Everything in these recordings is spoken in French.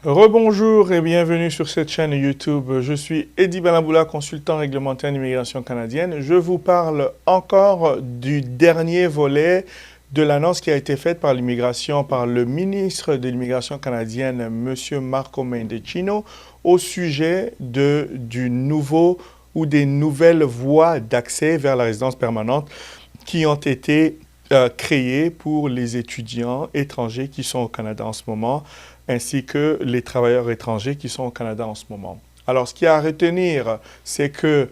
Rebonjour et bienvenue sur cette chaîne YouTube. Je suis Eddy Balamboula, consultant réglementaire en immigration canadienne. Je vous parle encore du dernier volet de l'annonce qui a été faite par l'immigration, par le ministre de l'immigration canadienne, M. Marco Mendicino, au sujet du nouveau ou des nouvelles voies d'accès vers la résidence permanente qui ont été créées pour les étudiants étrangers qui sont au Canada en ce moment, ainsi que les travailleurs étrangers qui sont au Canada en ce moment. Alors, ce qu'il y a à retenir, c'est que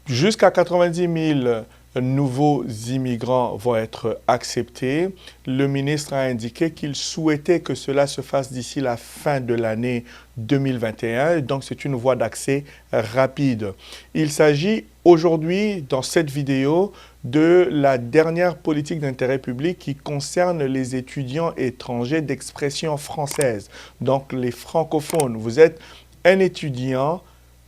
jusqu'à 90 000 nouveaux immigrants vont être acceptés. Le ministre a indiqué qu'il souhaitait que cela se fasse d'ici la fin de l'année 2021. Donc, c'est une voie d'accès rapide. Il s'agit aujourd'hui, dans cette vidéo, de la dernière politique d'intérêt public qui concerne les étudiants étrangers d'expression française. Donc, les francophones. Vous êtes un étudiant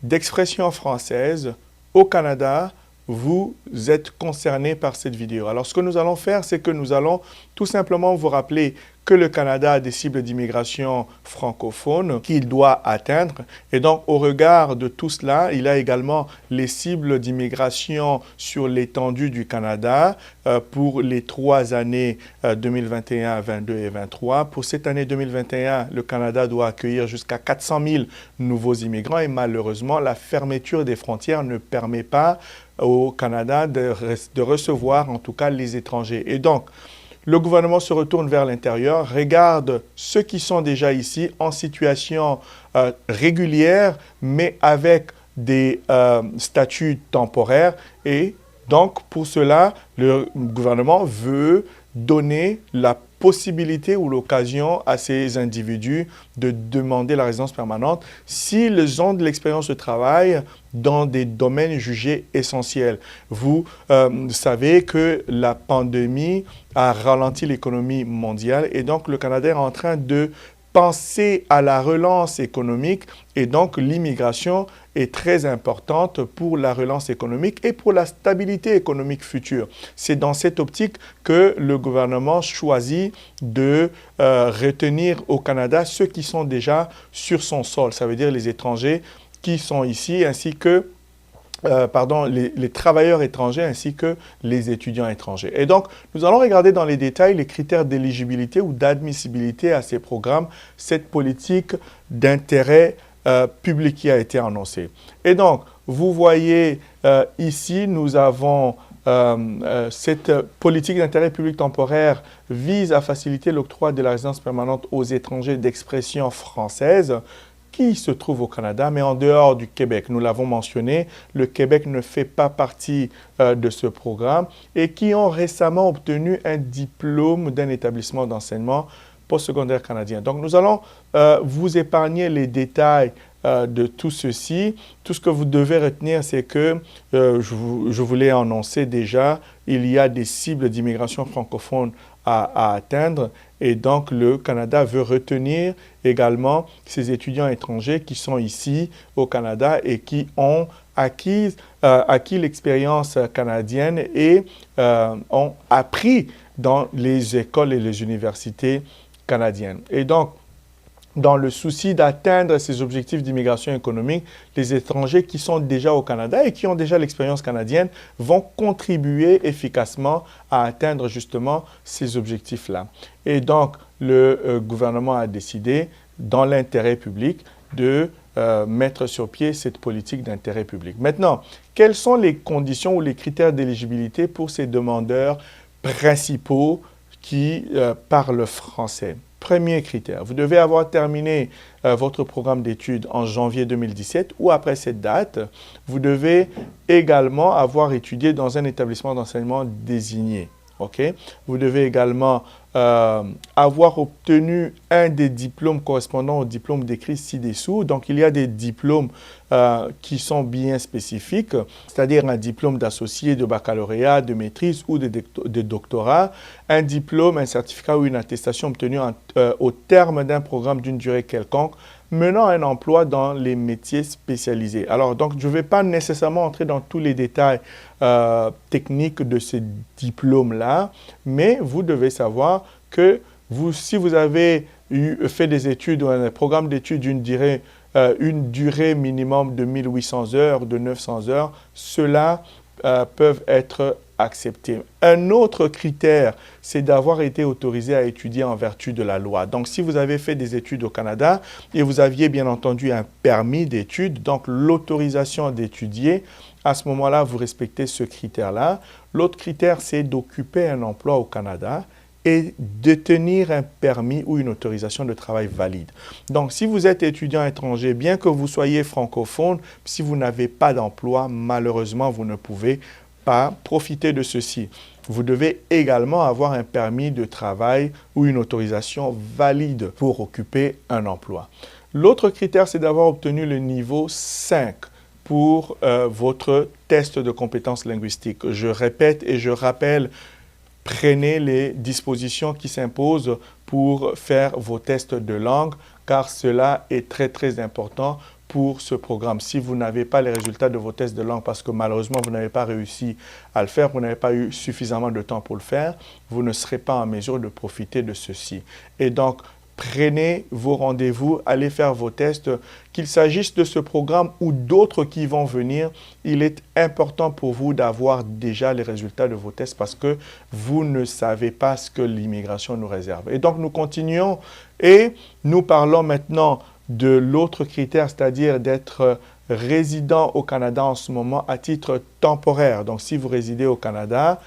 d'expression française au Canada, vous êtes concerné par cette vidéo. Alors, ce que nous allons faire, c'est que nous allons tout simplement vous rappeler que le Canada a des cibles d'immigration francophone qu'il doit atteindre. Et donc, au regard de tout cela, il y a également les cibles d'immigration sur l'étendue du Canada pour les 3 années 2021, 22 et 23. Pour cette année 2021, le Canada doit accueillir jusqu'à 400 000 nouveaux immigrants et malheureusement, la fermeture des frontières ne permet pas au Canada de recevoir en tout cas les étrangers. Et donc, le gouvernement se retourne vers l'intérieur, regarde ceux qui sont déjà ici en situation régulière, mais avec des statuts temporaires. Et donc, pour cela, le gouvernement veut donner la possibilité ou l'occasion à ces individus de demander la résidence permanente s'ils ont de l'expérience de travail dans des domaines jugés essentiels. Vous savez que la pandémie a ralenti l'économie mondiale et donc le Canada est en train de penser à la relance économique et donc l'immigration est très importante pour la relance économique et pour la stabilité économique future. C'est dans cette optique que le gouvernement choisit de retenir au Canada ceux qui sont déjà sur son sol, ça veut dire les étrangers qui sont ici ainsi que les travailleurs étrangers ainsi que les étudiants étrangers. Et donc, nous allons regarder dans les détails les critères d'éligibilité ou d'admissibilité à ces programmes, cette politique d'intérêt public qui a été annoncée. Et donc, vous voyez ici, nous avons cette politique d'intérêt public temporaire vise à faciliter l'octroi de la résidence permanente aux étrangers d'expression française qui se trouve au Canada, mais en dehors du Québec. Nous l'avons mentionné, le Québec ne fait pas partie de ce programme et qui ont récemment obtenu un diplôme d'un établissement d'enseignement postsecondaire canadien. Donc, nous allons vous épargner les détails de tout ceci. Tout ce que vous devez retenir, c'est que, je vous l'ai annoncé déjà, il y a des cibles d'immigration francophone à atteindre et donc le Canada veut retenir également ces étudiants étrangers qui sont ici au Canada et qui ont acquis l'expérience canadienne et ont appris dans les écoles et les universités canadiennes. Et donc, dans le souci d'atteindre ces objectifs d'immigration économique, les étrangers qui sont déjà au Canada et qui ont déjà l'expérience canadienne vont contribuer efficacement à atteindre justement ces objectifs-là. Et donc, le gouvernement a décidé, dans l'intérêt public, de mettre sur pied cette politique d'intérêt public. Maintenant, quelles sont les conditions ou les critères d'éligibilité pour ces demandeurs principaux qui parlent français? Premier critère, vous devez avoir terminé votre programme d'études en janvier 2017 ou après cette date. Vous devez également avoir étudié dans un établissement d'enseignement désigné. Okay? Vous devez également avoir obtenu un des diplômes correspondant au diplôme décrit ci-dessous. Donc, il y a des diplômes qui sont bien spécifiques, c'est-à-dire un diplôme d'associé, de baccalauréat, de maîtrise ou de doctorat, un diplôme, un certificat ou une attestation obtenue au terme d'un programme d'une durée quelconque, menant à un emploi dans les métiers spécialisés. Alors, donc, je ne vais pas nécessairement entrer dans tous les détails techniques de ces diplômes-là, mais vous devez savoir que si vous avez fait des études, un programme d'études d'une durée minimum de 1800 heures, de 900 heures, ceux-là peuvent être acceptés. Un autre critère, c'est d'avoir été autorisé à étudier en vertu de la loi. Donc, si vous avez fait des études au Canada et vous aviez bien entendu un permis d'études, donc l'autorisation d'étudier, à ce moment-là, vous respectez ce critère-là. L'autre critère, c'est d'occuper un emploi au Canada et détenir un permis ou une autorisation de travail valide. Donc, si vous êtes étudiant étranger, bien que vous soyez francophone, si vous n'avez pas d'emploi, malheureusement, vous ne pouvez pas profiter de ceci. Vous devez également avoir un permis de travail ou une autorisation valide pour occuper un emploi. L'autre critère, c'est d'avoir obtenu le niveau 5 pour votre test de compétences linguistiques. Je répète et je rappelle, prenez les dispositions qui s'imposent pour faire vos tests de langue, car cela est très, très important pour ce programme. Si vous n'avez pas les résultats de vos tests de langue parce que malheureusement, vous n'avez pas réussi à le faire, vous n'avez pas eu suffisamment de temps pour le faire, vous ne serez pas en mesure de profiter de ceci. Et donc, prenez vos rendez-vous, allez faire vos tests. Qu'il s'agisse de ce programme ou d'autres qui vont venir, il est important pour vous d'avoir déjà les résultats de vos tests parce que vous ne savez pas ce que l'immigration nous réserve. Et donc, nous continuons et nous parlons maintenant de l'autre critère, c'est-à-dire d'être résident au Canada en ce moment à titre temporaire. Donc, si vous résidez au Canada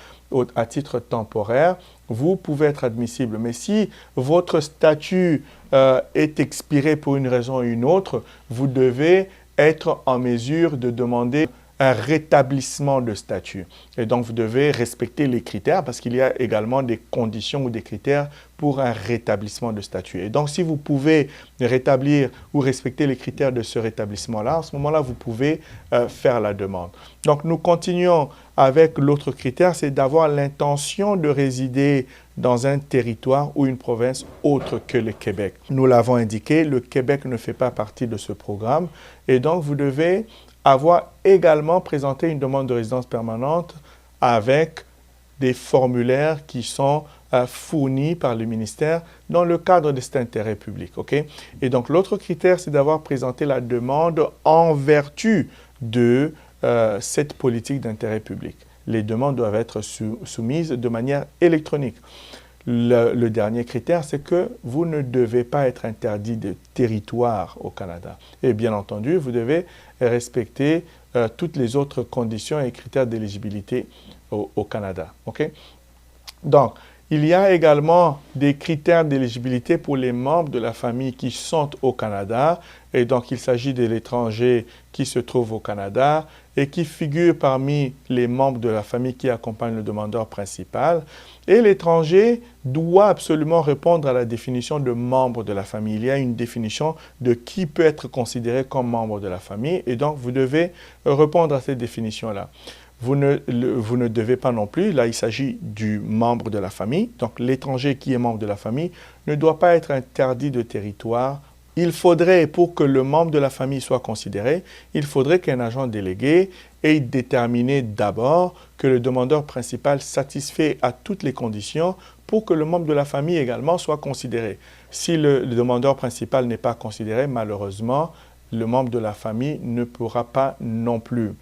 à titre temporaire, vous pouvez être admissible. Mais si votre statut est expiré pour une raison ou une autre, vous devez être en mesure de demander un rétablissement de statut. Et donc, vous devez respecter les critères parce qu'il y a également des conditions ou des critères pour un rétablissement de statut. Et donc, si vous pouvez rétablir ou respecter les critères de ce rétablissement-là, à ce moment-là, vous pouvez faire la demande. Donc, nous continuons avec l'autre critère, c'est d'avoir l'intention de résider dans un territoire ou une province autre que le Québec. Nous l'avons indiqué, le Québec ne fait pas partie de ce programme et donc vous devez avoir également présenté une demande de résidence permanente avec des formulaires qui sont fournis par le ministère dans le cadre de cet intérêt public. Okay? Et donc, l'autre critère, c'est d'avoir présenté la demande en vertu de cette politique d'intérêt public. Les demandes doivent être soumises de manière électronique. Le dernier critère, c'est que vous ne devez pas être interdit de territoire au Canada. Et bien entendu, vous devez respecter toutes les autres conditions et critères d'éligibilité au Canada. Okay? Donc, il y a également des critères d'éligibilité pour les membres de la famille qui sont au Canada. Et donc, il s'agit de l'étranger qui se trouve au Canada et qui figure parmi les membres de la famille qui accompagnent le demandeur principal. Et l'étranger doit absolument répondre à la définition de membre de la famille. Il y a une définition de qui peut être considéré comme membre de la famille. Et donc, vous devez répondre à cette définition-là. Vous ne devez pas non plus, là il s'agit du membre de la famille, donc l'étranger qui est membre de la famille ne doit pas être interdit de territoire. Il faudrait, pour que le membre de la famille soit considéré, il faudrait qu'un agent délégué ait déterminé d'abord que le demandeur principal satisfait à toutes les conditions pour que le membre de la famille également soit considéré. Si le demandeur principal n'est pas considéré, malheureusement, le membre de la famille ne pourra pas non plus.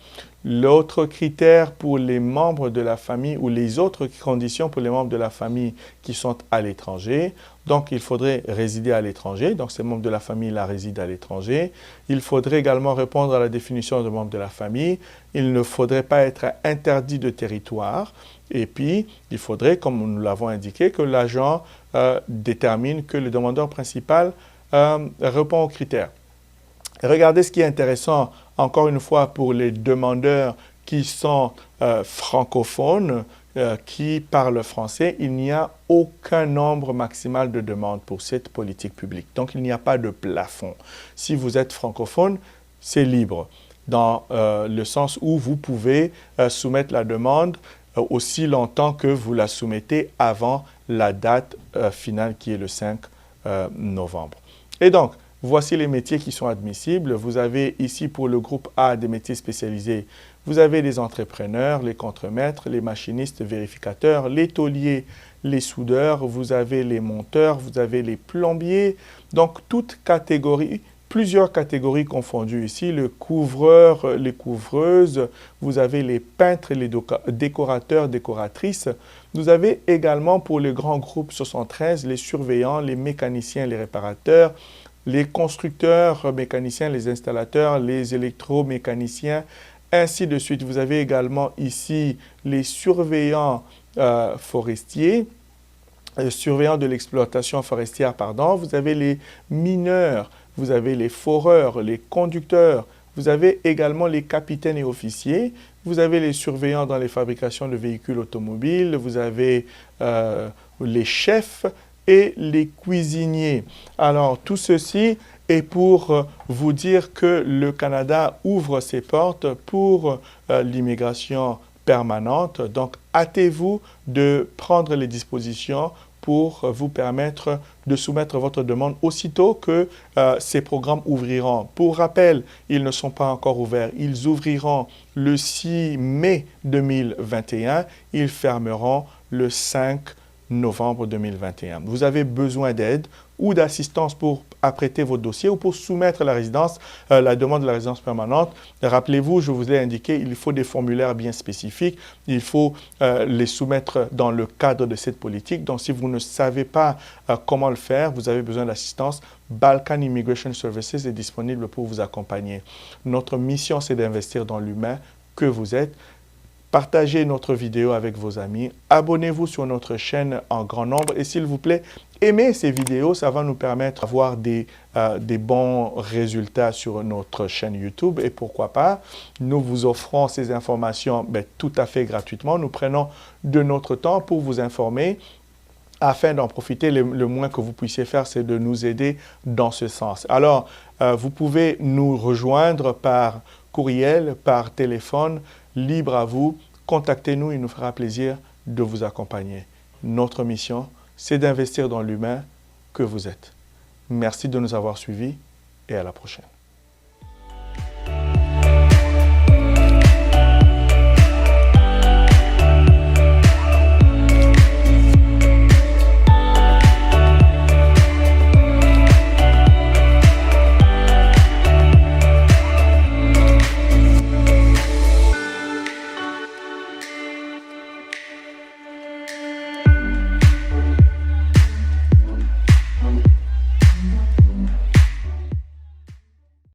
L'autre critère pour les membres de la famille ou les autres conditions pour les membres de la famille qui sont à l'étranger, donc il faudrait résider à l'étranger, donc ces membres de la famille-là résident à l'étranger. Il faudrait également répondre à la définition de membre de la famille. Il ne faudrait pas être interdit de territoire. Et puis, il faudrait, comme nous l'avons indiqué, que l'agent détermine que le demandeur principal répond aux critères. Regardez ce qui est intéressant, encore une fois, pour les demandeurs qui sont francophones, qui parlent français, il n'y a aucun nombre maximal de demandes pour cette politique publique. Donc, il n'y a pas de plafond. Si vous êtes francophone, c'est libre, dans le sens où vous pouvez soumettre la demande aussi longtemps que vous la soumettez avant la date finale qui est le 5 novembre. Et donc, voici les métiers qui sont admissibles. Vous avez ici pour le groupe A des métiers spécialisés. Vous avez les entrepreneurs, les contremaîtres, les machinistes, vérificateurs, les tauliers, les soudeurs, vous avez les monteurs, vous avez les plombiers. Donc, toutes catégories, plusieurs catégories confondues ici, le couvreur, les couvreuses, vous avez les peintres, les décorateurs, décoratrices. Vous avez également pour le grand groupe 73, les surveillants, les mécaniciens, les réparateurs, les constructeurs, mécaniciens, les installateurs, les électromécaniciens, ainsi de suite. Vous avez également ici les surveillants forestiers, surveillants de l'exploitation forestière, pardon. Vous avez les mineurs, vous avez les foreurs, les conducteurs, vous avez également les capitaines et officiers, vous avez les surveillants dans les fabrications de véhicules automobiles, vous avez les chefs et les cuisiniers. Alors, tout ceci est pour vous dire que le Canada ouvre ses portes pour l'immigration permanente. Donc, hâtez-vous de prendre les dispositions pour vous permettre de soumettre votre demande aussitôt que ces programmes ouvriront. Pour rappel, ils ne sont pas encore ouverts. Ils ouvriront le 6 mai 2021. Ils fermeront le 5 novembre 2021. Vous avez besoin d'aide ou d'assistance pour apprêter vos dossiers ou pour soumettre la résidence, la demande de la résidence permanente. Rappelez-vous, je vous ai indiqué, il faut des formulaires bien spécifiques. Il faut les soumettre dans le cadre de cette politique. Donc, si vous ne savez pas comment le faire, vous avez besoin d'assistance. Balkan Immigration Services est disponible pour vous accompagner. Notre mission, c'est d'investir dans l'humain que vous êtes. Partagez notre vidéo avec vos amis, abonnez-vous sur notre chaîne en grand nombre et s'il vous plaît, aimez ces vidéos, ça va nous permettre d'avoir des bons résultats sur notre chaîne YouTube et pourquoi pas, nous vous offrons ces informations tout à fait gratuitement. Nous prenons de notre temps pour vous informer. Afin d'en profiter, le moins que vous puissiez faire, c'est de nous aider dans ce sens. Alors, vous pouvez nous rejoindre par courriel, par téléphone, libre à vous. Contactez-nous, il nous fera plaisir de vous accompagner. Notre mission, c'est d'investir dans l'humain que vous êtes. Merci de nous avoir suivis et à la prochaine.